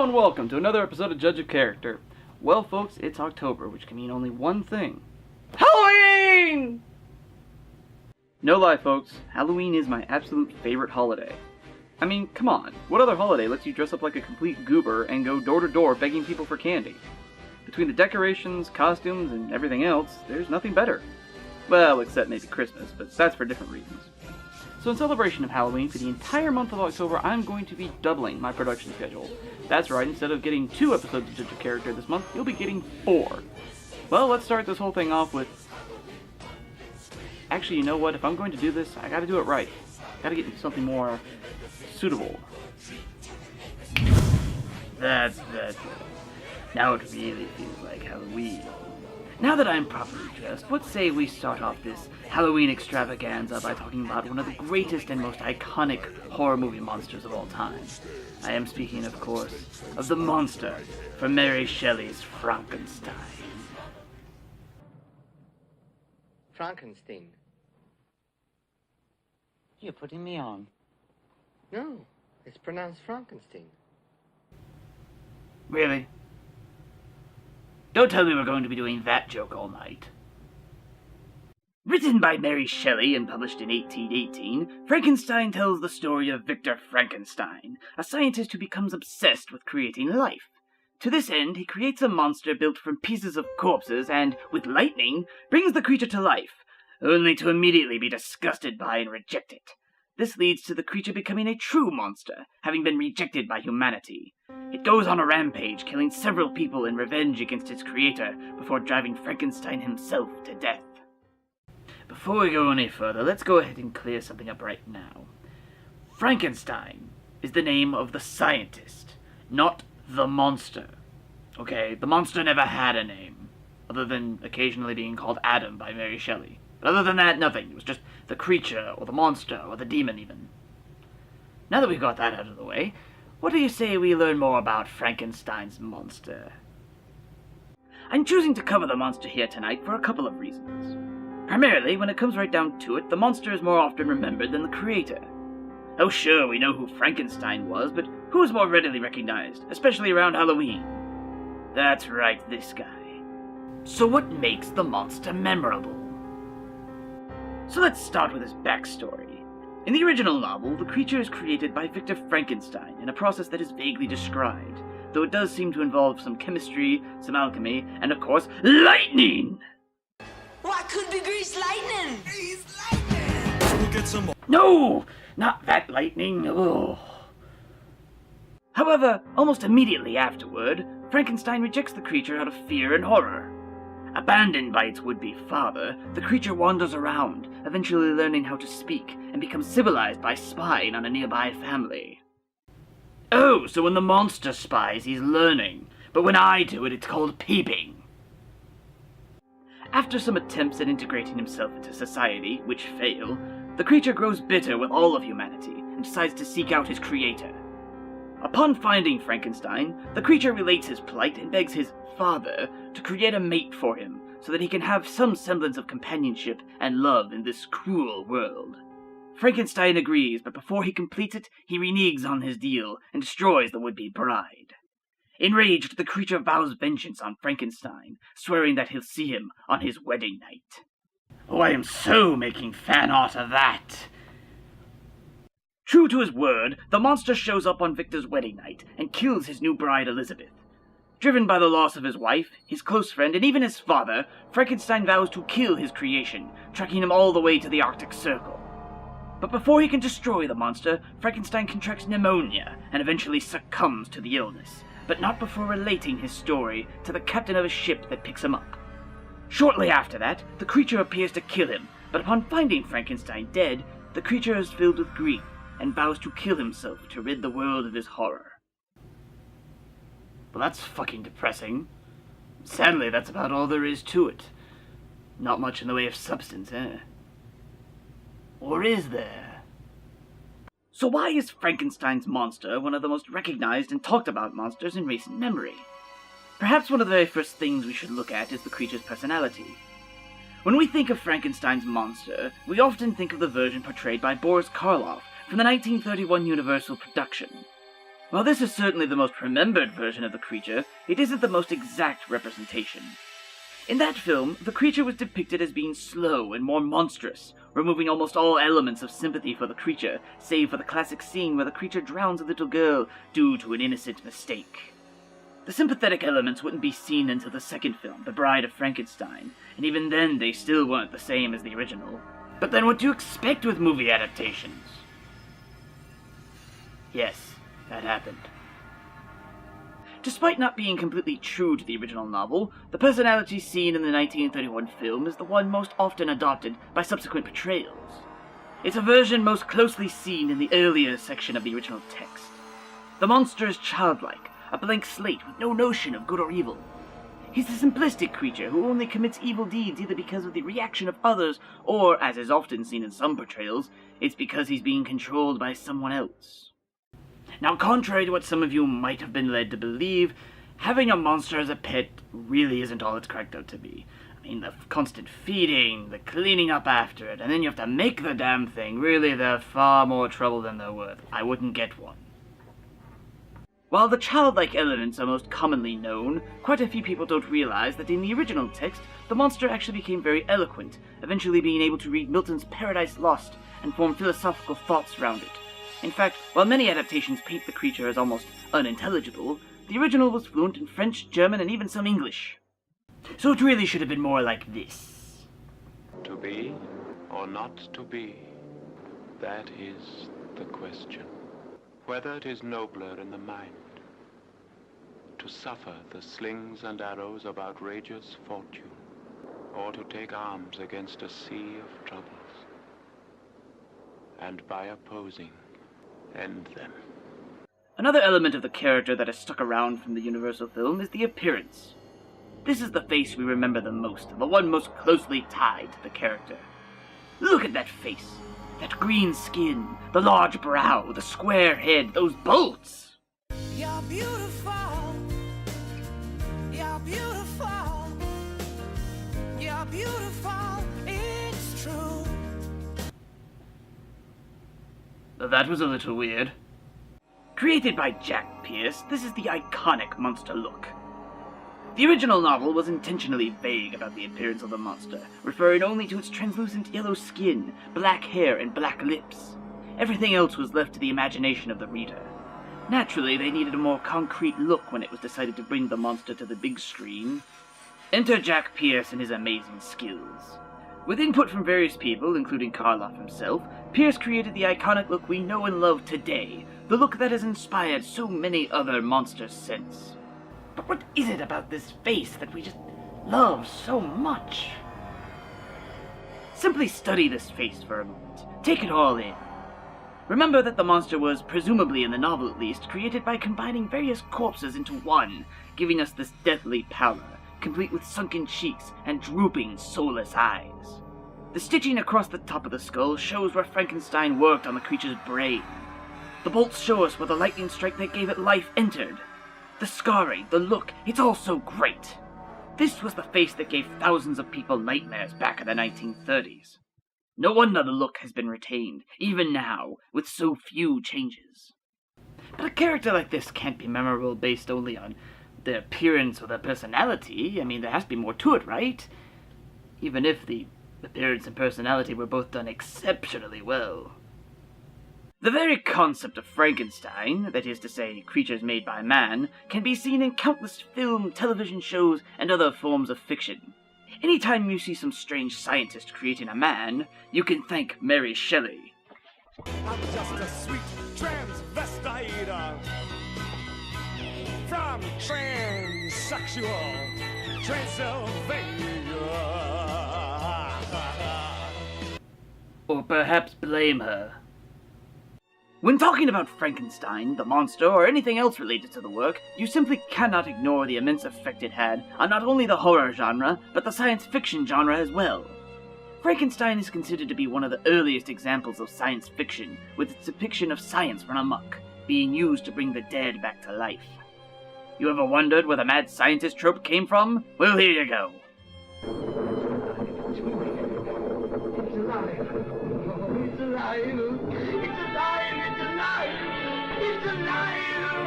and welcome to another episode of Judge of Character. Well, folks, it's October, which can mean only one thing. Halloween! No lie, folks, Halloween is my absolute favorite holiday. I mean, come on, what other holiday lets you dress up like a complete goober and go door to door begging people for candy? Between the decorations, costumes, and everything else, there's nothing better. Well, except maybe Christmas, but that's for different reasons. So in celebration of Halloween, for the entire month of October, I'm going to be doubling my production schedule. That's right, instead of getting 2 episodes of Judge of Character this month, you'll be getting 4. Well, let's start this whole thing off with... Actually, you know what? If I'm going to do this, I gotta do it right. Gotta get into something more suitable. That's better. Now it really feels like Halloween. Now that I'm properly dressed, what say we start off this Halloween Extravaganza by talking about one of the greatest and most iconic horror movie monsters of all time. I am speaking, of course, of the monster from Mary Shelley's Frankenstein. Frankenstein. You're putting me on. No, it's pronounced Frankenstein. Really? Don't tell me we're going to be doing that joke all night. Written by Mary Shelley and published in 1818, Frankenstein tells the story of Victor Frankenstein, a scientist who becomes obsessed with creating life. To this end, he creates a monster built from pieces of corpses and, with lightning, brings the creature to life, only to immediately be disgusted by and reject it. This leads to the creature becoming a true monster, having been rejected by humanity. It goes on a rampage, killing several people in revenge against its creator, before driving Frankenstein himself to death. Before we go any further, let's go ahead and clear something up right now. Frankenstein is the name of the scientist, not the monster. Okay, the monster never had a name, other than occasionally being called Adam by Mary Shelley. But other than that, nothing. It was just the creature, or the monster, or the demon even. Now that we've got that out of the way, what do you say we learn more about Frankenstein's monster? I'm choosing to cover the monster here tonight for a couple of reasons. Primarily, when it comes right down to it, the monster is more often remembered than the creator. Oh sure, we know who Frankenstein was, but who is more readily recognized, especially around Halloween? That's right, this guy. So what makes the monster memorable? So let's start with his backstory. In the original novel, the creature is created by Victor Frankenstein in a process that is vaguely described, though it does seem to involve some chemistry, some alchemy, and of course, lightning! What could be greased lightning? Greased lightning! So we'll get some more. No! Not that lightning! Ugh. However, almost immediately afterward, Frankenstein rejects the creature out of fear and horror. Abandoned by its would-be father, the creature wanders around, eventually learning how to speak, and becomes civilized by spying on a nearby family. Oh, so when the monster spies, he's learning, but when I do it, it's called peeping. After some attempts at integrating himself into society, which fail, the creature grows bitter with all of humanity, and decides to seek out his creator. Upon finding Frankenstein, the creature relates his plight and begs his father to create a mate for him, so that he can have some semblance of companionship and love in this cruel world. Frankenstein agrees, but before he completes it, he reneges on his deal and destroys the would-be bride. Enraged, the creature vows vengeance on Frankenstein, swearing that he'll see him on his wedding night. Oh, I am so making fan art of that! True to his word, the monster shows up on Victor's wedding night and kills his new bride Elizabeth. Driven by the loss of his wife, his close friend, and even his father, Frankenstein vows to kill his creation, tracking him all the way to the Arctic Circle. But before he can destroy the monster, Frankenstein contracts pneumonia and eventually succumbs to the illness, but not before relating his story to the captain of a ship that picks him up. Shortly after that, the creature appears to kill him, but upon finding Frankenstein dead, the creature is filled with grief and vows to kill himself to rid the world of his horror. Well, that's fucking depressing. Sadly, that's about all there is to it. Not much in the way of substance, eh? Or is there? So why is Frankenstein's monster one of the most recognized and talked about monsters in recent memory? Perhaps one of the very first things we should look at is the creature's personality. When we think of Frankenstein's monster, we often think of the version portrayed by Boris Karloff from the 1931 Universal production. While this is certainly the most remembered version of the creature, it isn't the most exact representation. In that film, the creature was depicted as being slow and more monstrous, removing almost all elements of sympathy for the creature, save for the classic scene where the creature drowns a little girl due to an innocent mistake. The sympathetic elements wouldn't be seen until the second film, The Bride of Frankenstein, and even then they still weren't the same as the original. But then what do you expect with movie adaptations? Yes, that happened. Despite not being completely true to the original novel, the personality seen in the 1931 film is the one most often adopted by subsequent portrayals. It's a version most closely seen in the earlier section of the original text. The monster is childlike, a blank slate with no notion of good or evil. He's a simplistic creature who only commits evil deeds either because of the reaction of others, or, as is often seen in some portrayals, it's because he's being controlled by someone else. Now, contrary to what some of you might have been led to believe, having a monster as a pet really isn't all it's cracked out to be. I mean, the constant feeding, the cleaning up after it, and then you have to make the damn thing. Really, they're far more trouble than they're worth. I wouldn't get one. While the childlike elements are most commonly known, quite a few people don't realize that in the original text, the monster actually became very eloquent, eventually being able to read Milton's Paradise Lost and form philosophical thoughts around it. In fact, while many adaptations paint the creature as almost unintelligible, the original was fluent in French, German, and even some English. So it really should have been more like this. To be or not to be, that is the question. Whether it is nobler in the mind to suffer the slings and arrows of outrageous fortune, or to take arms against a sea of troubles, and by opposing, end them. Another element of the character that has stuck around from the Universal film is the appearance. This is the face we remember the most, the one most closely tied to the character. Look at that face! That green skin, the large brow, the square head, those bolts! You're beautiful. You're beautiful. You're beautiful. It's true. That was a little weird. Created by Jack Pierce, this is the iconic monster look. The original novel was intentionally vague about the appearance of the monster, referring only to its translucent yellow skin, black hair, and black lips. Everything else was left to the imagination of the reader. Naturally, they needed a more concrete look when it was decided to bring the monster to the big screen. Enter Jack Pierce and his amazing skills. With input from various people, including Karloff himself, Pierce created the iconic look we know and love today, the look that has inspired so many other monsters since. But what is it about this face that we just love so much? Simply study this face for a moment. Take it all in. Remember that the monster was, presumably in the novel at least, created by combining various corpses into one, giving us this deathly pallor, complete with sunken cheeks and drooping, soulless eyes. The stitching across the top of the skull shows where Frankenstein worked on the creature's brain. The bolts show us where the lightning strike that gave it life entered. The scarring, the look, it's all so great. This was the face that gave thousands of people nightmares back in the 1930s. No wonder the look has been retained, even now, with so few changes. But a character like this can't be memorable based only on their appearance or their personality. I mean, there has to be more to it, right? Even if the appearance and personality were both done exceptionally well. The very concept of Frankenstein, that is to say, creatures made by man, can be seen in countless film, television shows, and other forms of fiction. Anytime you see some strange scientist creating a man, you can thank Mary Shelley. I'm just a sweet transvestite from transsexual Transylvania. Or perhaps blame her. When talking about Frankenstein, the monster, or anything else related to the work, you simply cannot ignore the immense effect it had on not only the horror genre, but the science fiction genre as well. Frankenstein is considered to be one of the earliest examples of science fiction, with its depiction of science run amok, being used to bring the dead back to life. You ever wondered where the mad scientist trope came from? Well, here you go. It's alive! It's alive! It's alive! It's alive!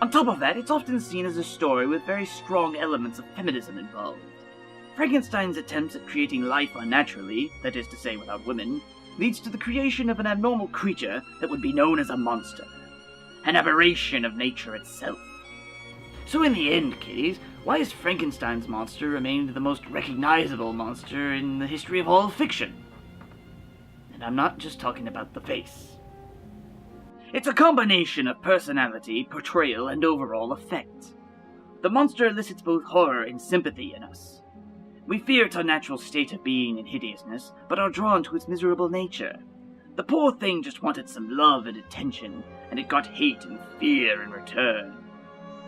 On top of that, it's often seen as a story with very strong elements of feminism involved. Frankenstein's attempts at creating life unnaturally, that is to say without women, leads to the creation of an abnormal creature that would be known as a monster. An aberration of nature itself. So in the end, kiddies, why has Frankenstein's monster remained the most recognizable monster in the history of all fiction? And I'm not just talking about the face. It's a combination of personality, portrayal, and overall effect. The monster elicits both horror and sympathy in us. We fear its unnatural state of being and hideousness, but are drawn to its miserable nature. The poor thing just wanted some love and attention, and it got hate and fear in return.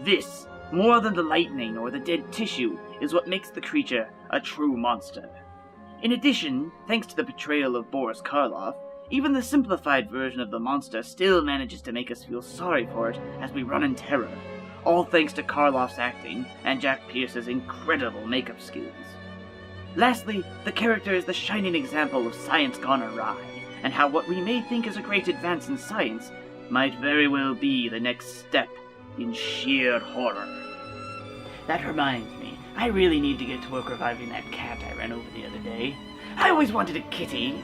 This, more than the lightning or the dead tissue, is what makes the creature a true monster. In addition, thanks to the portrayal of Boris Karloff, even the simplified version of the monster still manages to make us feel sorry for it as we run in terror, all thanks to Karloff's acting and Jack Pierce's incredible makeup skills. Lastly, the character is the shining example of science gone awry, and how what we may think is a great advance in science might very well be the next step in sheer horror. That reminds me, I really need to get to work reviving that cat I ran over the other day. I always wanted a kitty.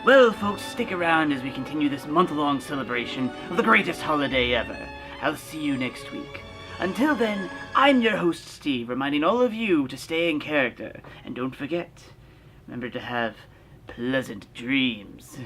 Well, folks, stick around as we continue this month-long celebration of the greatest holiday ever. I'll see you next week. Until then, I'm your host, Steve, reminding all of you to stay in character. And don't forget, remember to have pleasant dreams.